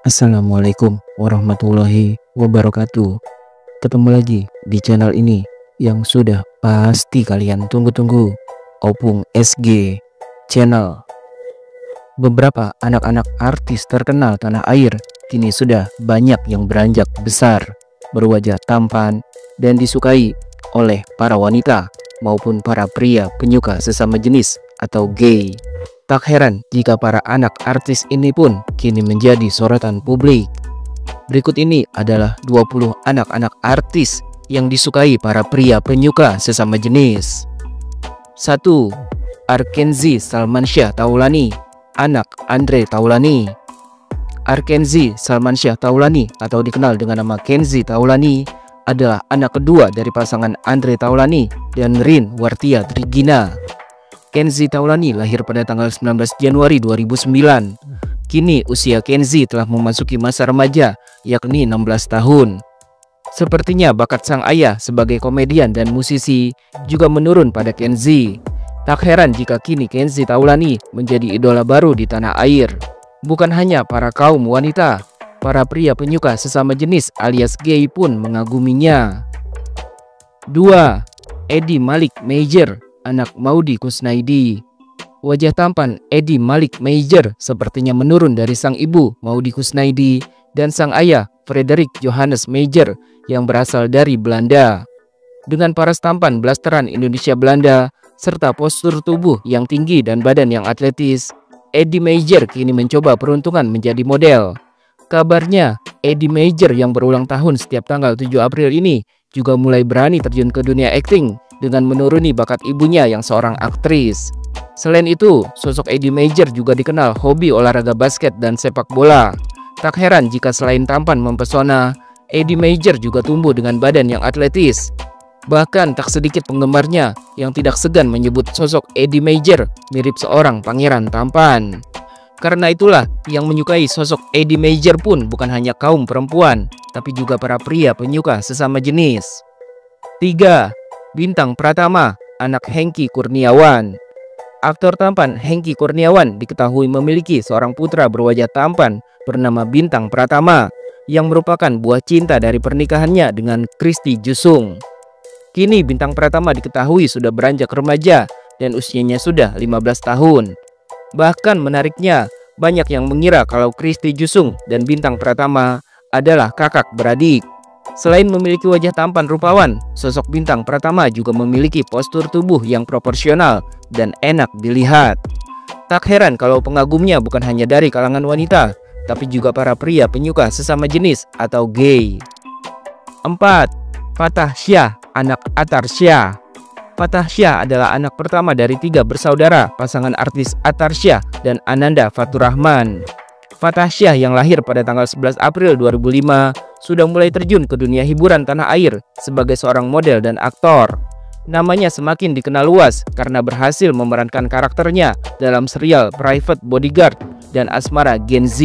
Assalamualaikum warahmatullahi wabarakatuh. Ketemu lagi di channel ini yang sudah pasti kalian tunggu-tunggu, Opung SG Channel. Beberapa anak-anak artis terkenal tanah air kini sudah banyak yang beranjak besar, berwajah tampan dan disukai oleh para wanita maupun para pria penyuka sesama jenis atau gay. Tak heran jika para anak artis ini pun kini menjadi sorotan publik. Berikut ini adalah 20 anak-anak artis yang disukai para pria penyuka sesama jenis. 1. Arkenzi Salmansyah Taulani, anak Andre Taulani. Arkenzi Salmansyah Taulani atau dikenal dengan nama Kenzi Taulani adalah anak kedua dari pasangan Andre Taulani dan Rin Wartia Trigina. Kenzi Taulani lahir pada tanggal 19 Januari 2009. Kini usia Kenzi telah memasuki masa remaja, yakni 16 tahun. Sepertinya bakat sang ayah sebagai komedian dan musisi juga menurun pada Kenzi. Tak heran jika kini Kenzi Taulani menjadi idola baru di tanah air. Bukan hanya para kaum wanita, para pria penyuka sesama jenis alias gay pun mengaguminya. 2. Edi Malik Major, anak Maudy Kusnaidi. Wajah tampan Edi Malik Major sepertinya menurun dari sang ibu Maudy Kusnaidi dan sang ayah Frederik Johannes Major yang berasal dari Belanda. Dengan paras tampan blasteran Indonesia Belanda serta postur tubuh yang tinggi dan badan yang atletis, Edi Major kini mencoba peruntungan menjadi model. Kabarnya Edi Major yang berulang tahun setiap tanggal 7 April ini juga mulai berani terjun ke dunia akting dengan menuruni bakat ibunya yang seorang aktris. Selain itu, sosok Edi Major juga dikenal hobi olahraga basket dan sepak bola. Tak heran jika selain tampan mempesona, Edi Major juga tumbuh dengan badan yang atletis. Bahkan tak sedikit penggemarnya yang tidak segan menyebut sosok Edi Major mirip seorang pangeran tampan. Karena itulah yang menyukai sosok Edi Major pun bukan hanya kaum perempuan, tapi juga para pria penyuka sesama jenis. 3. Bintang Pratama, anak Hengky Kurniawan. Aktor tampan Hengky Kurniawan diketahui memiliki seorang putra berwajah tampan bernama Bintang Pratama yang merupakan buah cinta dari pernikahannya dengan Christy Jusung. Kini Bintang Pratama diketahui sudah beranjak remaja dan usianya sudah 15 tahun. Bahkan menariknya, banyak yang mengira kalau Christy Jusung dan Bintang Pratama adalah kakak beradik. Selain memiliki wajah tampan rupawan, sosok Bintang Pratama juga memiliki postur tubuh yang proporsional dan enak dilihat. Tak heran kalau pengagumnya bukan hanya dari kalangan wanita, tapi juga para pria penyuka sesama jenis atau gay. 4. Fatah Syah, anak Atar Syah. Fatah Syah adalah anak pertama dari 3 bersaudara pasangan artis Atar Syah dan Ananda Faturrahman. Fatah Syah yang lahir pada tanggal 11 April 2005 sudah mulai terjun ke dunia hiburan tanah air sebagai seorang model dan aktor. Namanya semakin dikenal luas karena berhasil memerankan karakternya dalam serial Private Bodyguard dan Asmara Gen Z.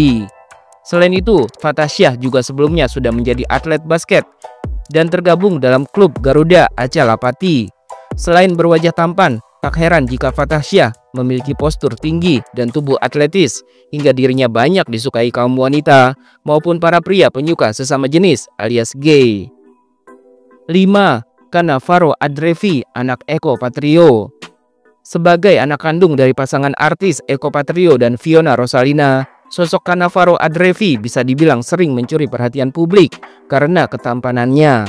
Selain itu, Fatah Syah juga sebelumnya sudah menjadi atlet basket dan tergabung dalam klub Garuda Acalapati. Selain berwajah tampan, tak heran jika Fatah Syah memiliki postur tinggi dan tubuh atletis hingga dirinya banyak disukai kaum wanita maupun para pria penyuka sesama jenis alias gay. 5. Cannavaro Adrevi, anak Eko Patrio. Sebagai anak kandung dari pasangan artis Eko Patrio dan Fiona Rosalina, sosok Cannavaro Adrevi bisa dibilang sering mencuri perhatian publik karena ketampanannya.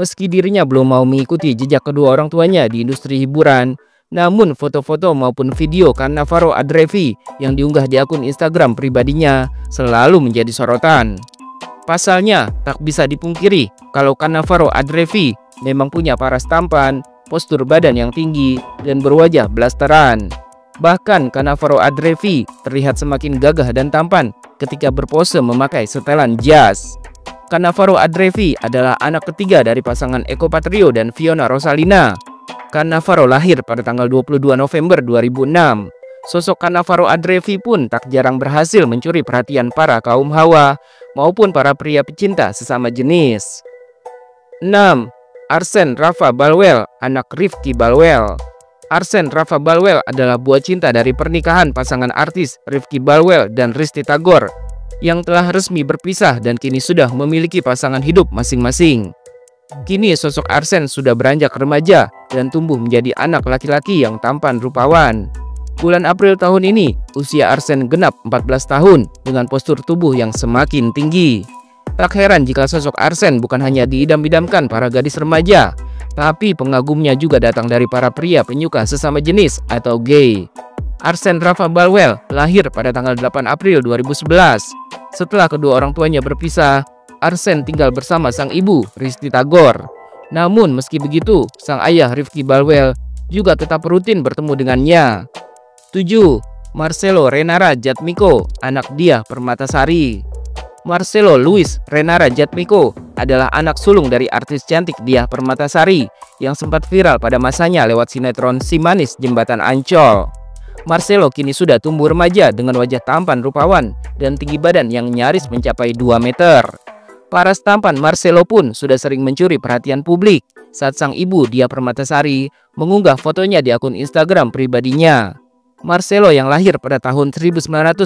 Meski dirinya belum mau mengikuti jejak kedua orang tuanya di industri hiburan, namun foto-foto maupun video Cannavaro Adrevi yang diunggah di akun Instagram pribadinya selalu menjadi sorotan. Pasalnya, tak bisa dipungkiri kalau Cannavaro Adrevi memang punya paras tampan, postur badan yang tinggi, dan berwajah blasteran. Bahkan Cannavaro Adrevi terlihat semakin gagah dan tampan ketika berpose memakai setelan jas. Cannavaro Adrevi adalah anak ketiga dari pasangan Eko Patrio dan Fiona Rosalina. Cannavaro lahir pada tanggal 22 November 2006. Sosok Cannavaro Adrevi pun tak jarang berhasil mencuri perhatian para kaum hawa maupun para pria pecinta sesama jenis. 6. Arsen Rafa Balwell, anak Rifki Balwell. Arsen Rafa Balwell adalah buah cinta dari pernikahan pasangan artis Rifki Balwell dan Risty Tagor yang telah resmi berpisah dan kini sudah memiliki pasangan hidup masing-masing. Kini sosok Arsene sudah beranjak remaja dan tumbuh menjadi anak laki-laki yang tampan rupawan. Bulan April tahun ini, usia Arsene genap 14 tahun dengan postur tubuh yang semakin tinggi. Tak heran jika sosok Arsene bukan hanya diidam-idamkan para gadis remaja, tapi pengagumnya juga datang dari para pria penyuka sesama jenis atau gay. Arsene Rafa Balwell lahir pada tanggal 8 April 2011. Setelah kedua orang tuanya berpisah, Arsene tinggal bersama sang ibu, Risti Tagor. Namun meski begitu, sang ayah Rifki Balwell juga tetap rutin bertemu dengannya. 7. Marcelo Renara Jatmiko, anak Diah Permatasari. Marcelo Luis Renara Jatmiko adalah anak sulung dari artis cantik Diah Permatasari yang sempat viral pada masanya lewat sinetron Si Manis Jembatan Ancol. Marcelo kini sudah tumbuh remaja dengan wajah tampan rupawan dan tinggi badan yang nyaris mencapai 2 meter. Paras tampan Marcelo pun sudah sering mencuri perhatian publik saat sang ibu Diah Permatasari mengunggah fotonya di akun Instagram pribadinya. Marcelo yang lahir pada tahun 1999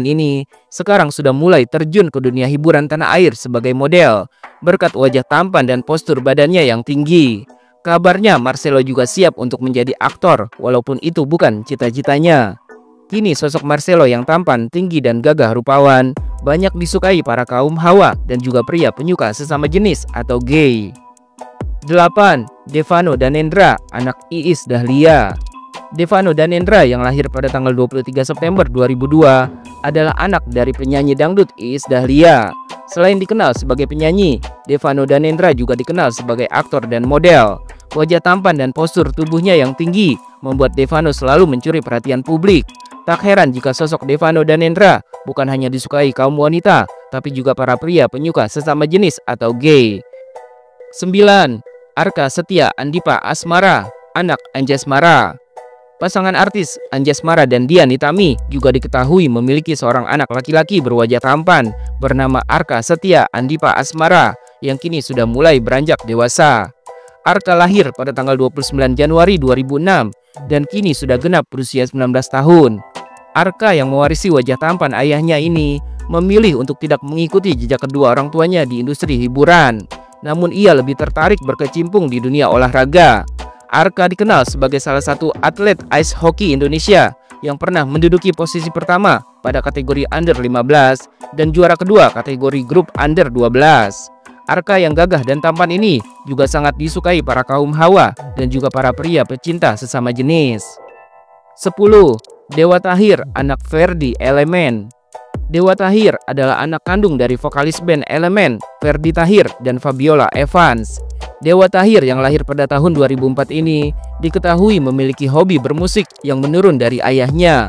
ini sekarang sudah mulai terjun ke dunia hiburan tanah air sebagai model berkat wajah tampan dan postur badannya yang tinggi. Kabarnya Marcelo juga siap untuk menjadi aktor walaupun itu bukan cita-citanya. Kini sosok Marcelo yang tampan, tinggi dan gagah rupawan banyak disukai para kaum hawa dan juga pria penyuka sesama jenis atau gay. 8. Devano Danendra, anak Iis Dahlia. Devano Danendra yang lahir pada tanggal 23 September 2002 adalah anak dari penyanyi dangdut Iis Dahlia. Selain dikenal sebagai penyanyi, Devano Danendra juga dikenal sebagai aktor dan model. Wajah tampan dan postur tubuhnya yang tinggi membuat Devano selalu mencuri perhatian publik. Tak heran jika sosok Devano Danendra bukan hanya disukai kaum wanita, tapi juga para pria penyuka sesama jenis atau gay. 9. Arka Setia Andipa Asmara, anak Anjasmara. Pasangan artis Anjasmara dan Dian Nitami juga diketahui memiliki seorang anak laki-laki berwajah tampan bernama Arka Setia Andipa Asmara yang kini sudah mulai beranjak dewasa. Arka lahir pada tanggal 29 Januari 2006 dan kini sudah genap berusia 19 tahun. Arka yang mewarisi wajah tampan ayahnya ini memilih untuk tidak mengikuti jejak kedua orang tuanya di industri hiburan. Namun ia lebih tertarik berkecimpung di dunia olahraga. Arka dikenal sebagai salah satu atlet ice hockey Indonesia yang pernah menduduki posisi pertama pada kategori under 15 dan juara kedua kategori grup under 12. Arka yang gagah dan tampan ini juga sangat disukai para kaum hawa dan juga para pria pecinta sesama jenis. 10. Dewa Tahir, anak Ferdy Elemen. Dewa Tahir adalah anak kandung dari vokalis band Elemen, Ferdy Tahir dan Fabiola Evans. Dewa Tahir yang lahir pada tahun 2004 ini diketahui memiliki hobi bermusik yang menurun dari ayahnya.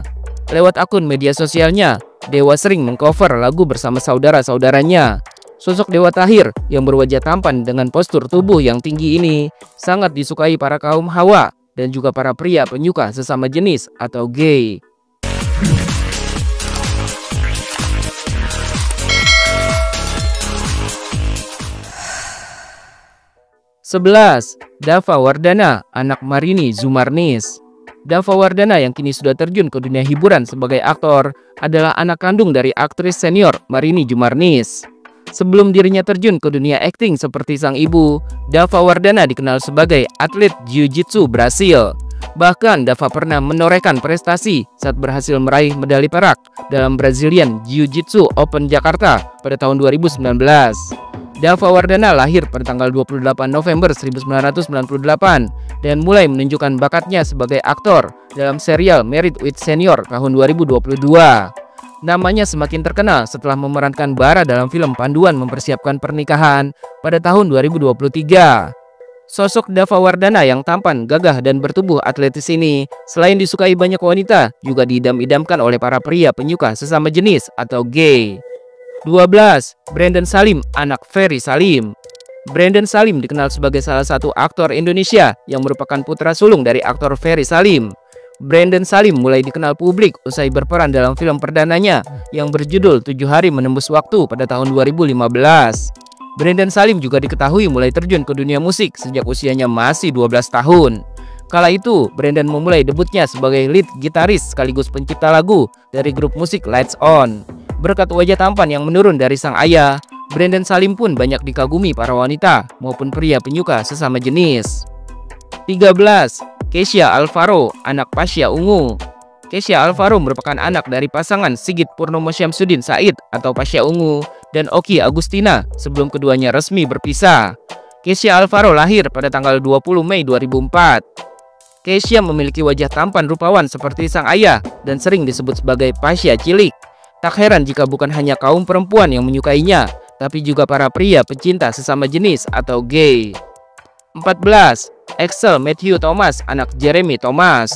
Lewat akun media sosialnya, Dewa sering mengcover lagu bersama saudara-saudaranya. Sosok Dewa Tahir yang berwajah tampan dengan postur tubuh yang tinggi ini sangat disukai para kaum hawa dan juga para pria penyuka sesama jenis atau gay. 11. Dava Wardana, anak Marini Zumarnis. Dava Wardana yang kini sudah terjun ke dunia hiburan sebagai aktor adalah anak kandung dari aktris senior Marini Zumarnis. Sebelum dirinya terjun ke dunia akting seperti sang ibu, Dava Wardana dikenal sebagai atlet jiu-jitsu Brasil. Bahkan Dava pernah menorehkan prestasi saat berhasil meraih medali perak dalam Brazilian Jiu-Jitsu Open Jakarta pada tahun 2019. Dava Wardana lahir pada tanggal 28 November 1998 dan mulai menunjukkan bakatnya sebagai aktor dalam serial Married with Senior tahun 2022. Namanya semakin terkenal setelah memerankan Bara dalam film panduan mempersiapkan pernikahan pada tahun 2023. Sosok Dava Wardana yang tampan, gagah, dan bertubuh atletis ini selain disukai banyak wanita, juga diidam-idamkan oleh para pria penyuka sesama jenis atau gay. 12. Brandon Salim, anak Ferry Salim. Brandon Salim dikenal sebagai salah satu aktor Indonesia yang merupakan putra sulung dari aktor Ferry Salim. Brandon Salim mulai dikenal publik usai berperan dalam film perdananya yang berjudul 7 Hari Menembus Waktu pada tahun 2015. Brandon Salim juga diketahui mulai terjun ke dunia musik sejak usianya masih 12 tahun. Kala itu, Brandon memulai debutnya sebagai lead gitaris sekaligus pencipta lagu dari grup musik Lights On. Berkat wajah tampan yang menurun dari sang ayah, Brandon Salim pun banyak dikagumi para wanita maupun pria penyuka sesama jenis. 13. Keisha Alvaro, anak Pasha Ungu. Keisha Alvaro merupakan anak dari pasangan Sigit Purnomo Syamsuddin Said atau Pasha Ungu dan Oki Agustina sebelum keduanya resmi berpisah. Keisha Alvaro lahir pada tanggal 20 Mei 2004. Keisha memiliki wajah tampan rupawan seperti sang ayah dan sering disebut sebagai Pasha cilik. Tak heran jika bukan hanya kaum perempuan yang menyukainya, tapi juga para pria pecinta sesama jenis atau gay. 14. Axel Matthew Thomas, anak Jeremy Thomas.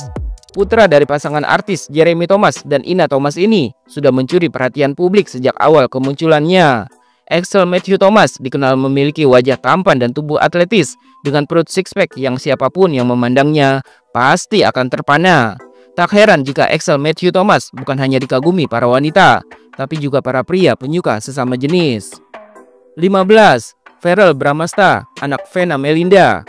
Putra dari pasangan artis Jeremy Thomas dan Ina Thomas ini sudah mencuri perhatian publik sejak awal kemunculannya. Axel Matthew Thomas dikenal memiliki wajah tampan dan tubuh atletis dengan perut six-pack yang siapapun yang memandangnya pasti akan terpana. Tak heran jika Axel Matthew Thomas bukan hanya dikagumi para wanita, tapi juga para pria penyuka sesama jenis. 15. Verrell Bramasta, anak Vena Melinda.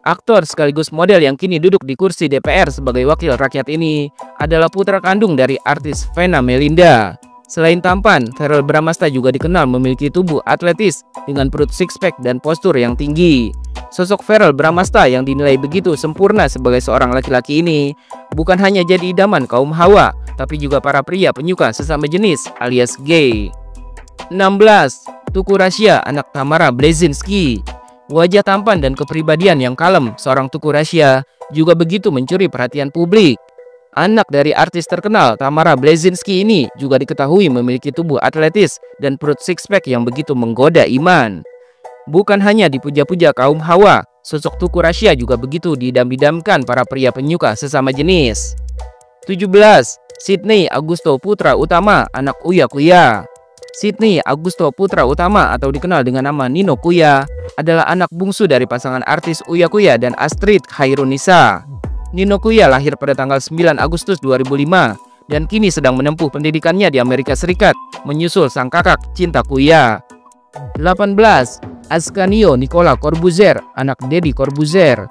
Aktor sekaligus model yang kini duduk di kursi DPR sebagai wakil rakyat ini adalah putra kandung dari artis Vena Melinda. Selain tampan, Verrell Bramasta juga dikenal memiliki tubuh atletis dengan perut six-pack dan postur yang tinggi. Sosok Verrell Bramasta yang dinilai begitu sempurna sebagai seorang laki-laki ini bukan hanya jadi idaman kaum hawa, tapi juga para pria penyuka sesama jenis alias gay. 16. Tuku Rasya, anak Tamara Blazinski. Wajah tampan dan kepribadian yang kalem seorang Tuku Rasya juga begitu mencuri perhatian publik. Anak dari artis terkenal Tamara Blazinski ini juga diketahui memiliki tubuh atletis dan perut six-pack yang begitu menggoda iman. Bukan hanya dipuja-puja kaum hawa, sosok Tuku Rasya juga begitu diidam-idamkan para pria penyuka sesama jenis. 17. Sydney Augusto Putra Utama, anak Uya Kuya. Sydney Augusto Putra Utama atau dikenal dengan nama Nino Kuya adalah anak bungsu dari pasangan artis Uya Kuya dan Astrid Khairunisa. Nino Kuya lahir pada tanggal 9 Agustus 2005 dan kini sedang menempuh pendidikannya di Amerika Serikat menyusul sang kakak Cinta Kuya. 18. Ascanio Nicola Corbuzier, anak Deddy Corbuzier.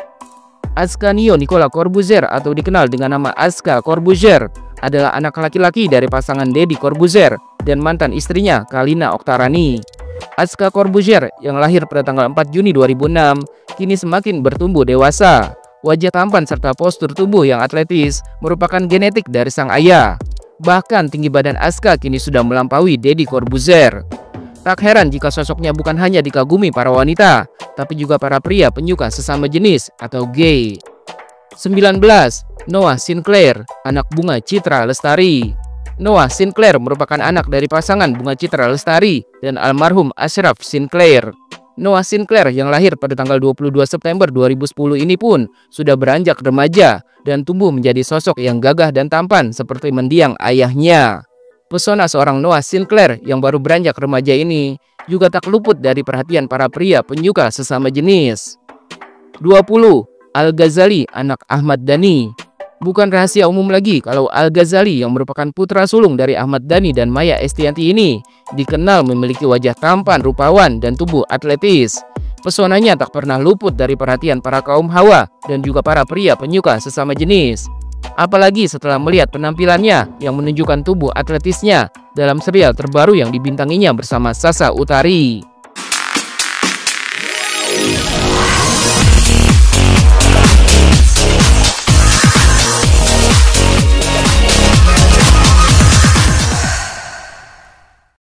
Ascanio Nicola Corbuzier atau dikenal dengan nama Aska Corbuzier adalah anak laki-laki dari pasangan Deddy Corbuzier dan mantan istrinya Kalina Oktarani. Aska Corbuzier yang lahir pada tanggal 4 Juni 2006 kini semakin bertumbuh dewasa. Wajah tampan serta postur tubuh yang atletis merupakan genetik dari sang ayah. Bahkan tinggi badan Aska kini sudah melampaui Deddy Corbuzier. Tak heran jika sosoknya bukan hanya dikagumi para wanita, tapi juga para pria penyuka sesama jenis atau gay. 19. Noah Sinclair, anak Bunga Citra Lestari. Noah Sinclair merupakan anak dari pasangan Bunga Citra Lestari dan almarhum Ashraf Sinclair. Noah Sinclair yang lahir pada tanggal 22 September 2010 ini pun sudah beranjak remaja dan tumbuh menjadi sosok yang gagah dan tampan seperti mendiang ayahnya. Pesona seorang Noah Sinclair yang baru beranjak remaja ini juga tak luput dari perhatian para pria penyuka sesama jenis. 20. Al-Ghazali, anak Ahmad Dhani. Bukan rahasia umum lagi kalau Al-Ghazali yang merupakan putra sulung dari Ahmad Dhani dan Maya Estianty ini dikenal memiliki wajah tampan, rupawan, dan tubuh atletis. Pesonanya tak pernah luput dari perhatian para kaum hawa dan juga para pria penyuka sesama jenis. Apalagi setelah melihat penampilannya yang menunjukkan tubuh atletisnya dalam serial terbaru yang dibintanginya bersama Sasa Utari.